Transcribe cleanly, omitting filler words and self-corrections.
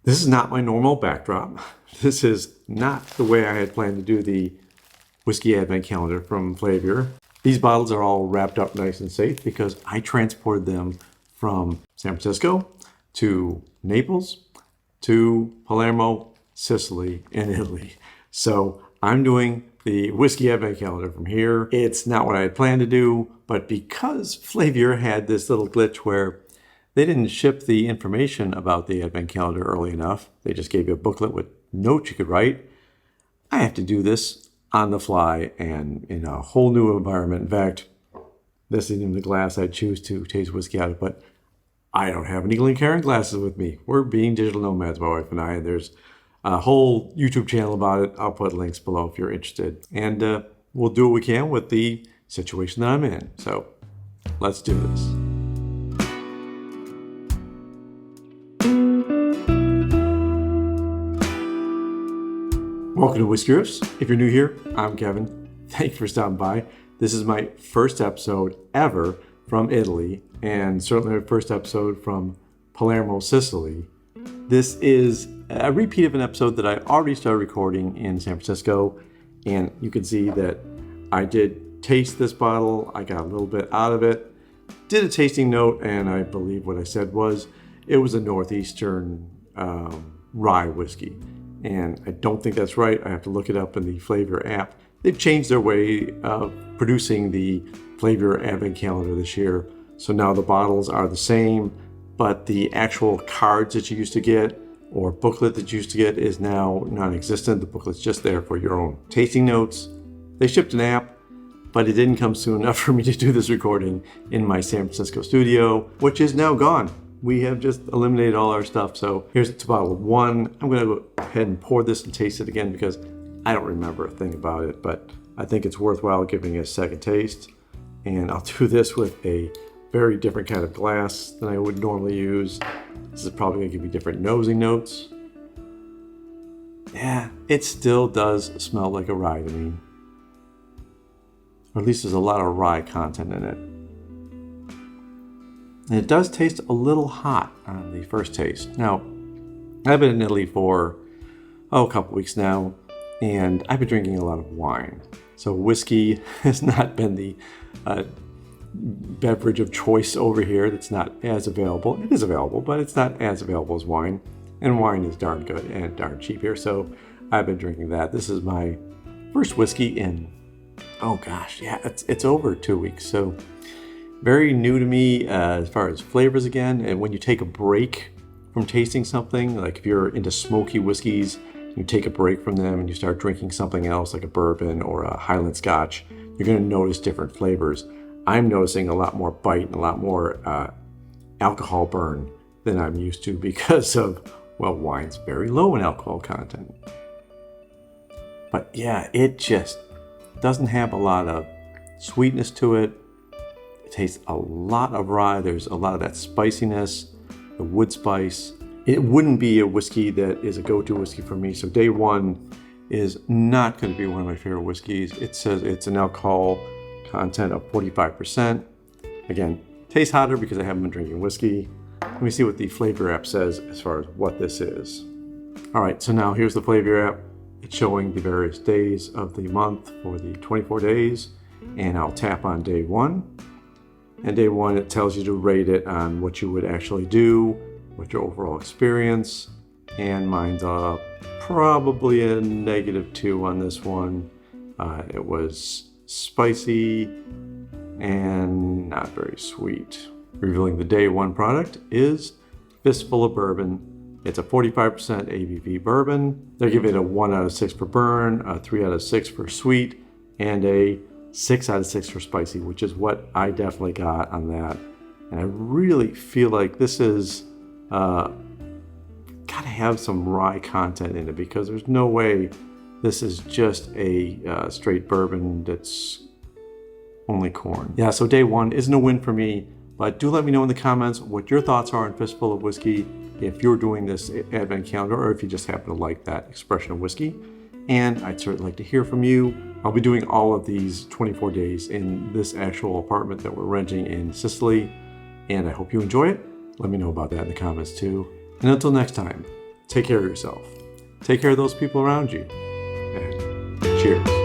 This is not my normal backdrop. This is not the way I had planned to do the whiskey advent calendar from Flaviar. These bottles are all wrapped up nice and safe because I transported them from San Francisco to Naples to Palermo, Sicily, and Italy. So I'm doing the whiskey advent calendar from here. It's not what I had planned to do, but because Flaviar had this little glitch where they didn't ship the information about the advent calendar early enough, they just gave you a booklet with notes you could write, I have to do this on the fly and in a whole new environment. In fact, this isn't even the glass I choose to taste whiskey out of, but I don't have any Glencairn glasses with me. We're being digital nomads, my wife and I, and there's a whole YouTube channel about it. I'll put links below if you're interested. And we'll do what we can with the situation that I'm in. So let's do this. Welcome to Whisky Riffs. If you're new here, I'm Kevin. Thank you for stopping by. This is my first episode ever from Italy, and certainly my first episode from Palermo, Sicily. This is a repeat of an episode that I already started recording in San Francisco, and you can see that I did taste this bottle. I got a little bit out of it, did a tasting note, and I believe what I said was it was a Northeastern rye whiskey. And I don't think that's right. I have to look it up in the Flaviar app. They've changed their way of producing the Flaviar advent calendar this year. So now the bottles are the same, but the actual cards that you used to get or booklet that you used to get is now non-existent. The booklet's just there for your own tasting notes. They shipped an app, but it didn't come soon enough for me to do this recording in my San Francisco studio, which is now gone. We have just eliminated all our stuff. So here's to bottle one. I'm going to go ahead and pour this and taste it again because I don't remember a thing about it, but I think it's worthwhile giving it a second taste. And I'll do this with a very different kind of glass than I would normally use. This is probably going to give you different nosing notes. Yeah, it still does smell like a rye to me. Or at least there's a lot of rye content in it. And it does taste a little hot on the first taste. Now, I've been in Italy for a couple weeks now, and I've been drinking a lot of wine. So whiskey has not been the beverage of choice over here. That's not as available. It is available, but it's not as available as wine. And wine is darn good and darn cheap here, so I've been drinking that. This is my first whiskey in, oh gosh, yeah, it's over 2 weeks. So very new to me as far as flavors again. And when you take a break from tasting something, like if you're into smoky whiskeys, you take a break from them and you start drinking something else like a bourbon or a Highland Scotch, you're going to notice different flavors. I'm noticing a lot more bite and a lot more alcohol burn than I'm used to because of, well, wine's very low in alcohol content. But yeah, it just doesn't have a lot of sweetness to it. It tastes a lot of rye. There's a lot of that spiciness, the wood spice. It wouldn't be a whiskey that is a go-to whiskey for me. So day one is not going to be one of my favorite whiskeys. It says it's an alcohol content of 45%. Again, tastes hotter because I haven't been drinking whiskey. Let me see what the Flaviar app says as far as what this is. All right, so now here's the Flaviar app. It's showing the various days of the month for the 24 days. And I'll tap on day one. And day one, it tells you to rate it on what you would actually do, what your overall experience. And mine's probably a -2 on this one. It was spicy and not very sweet. Revealing the day one product is Fistful of Bourbon. It's a 45% ABV bourbon. They're giving it a 1 out of 6 for burn, a 3 out of 6 for sweet, and a 6 out of 6 for spicy, which is what I definitely got on that. And I really feel like this is gotta have some rye content in it because there's no way this is just a straight bourbon that's only corn. Yeah, so day one isn't a win for me, but do let me know in the comments what your thoughts are on Fistful of Whiskey, if you're doing this advent calendar or if you just happen to like that expression of whiskey. And I'd certainly like to hear from you. I'll be doing all of these 24 days in this actual apartment that we're renting in Sicily, and I hope you enjoy it. Let me know about that in the comments too. And until next time, take take care of yourself. Take care of those people around you. And cheers.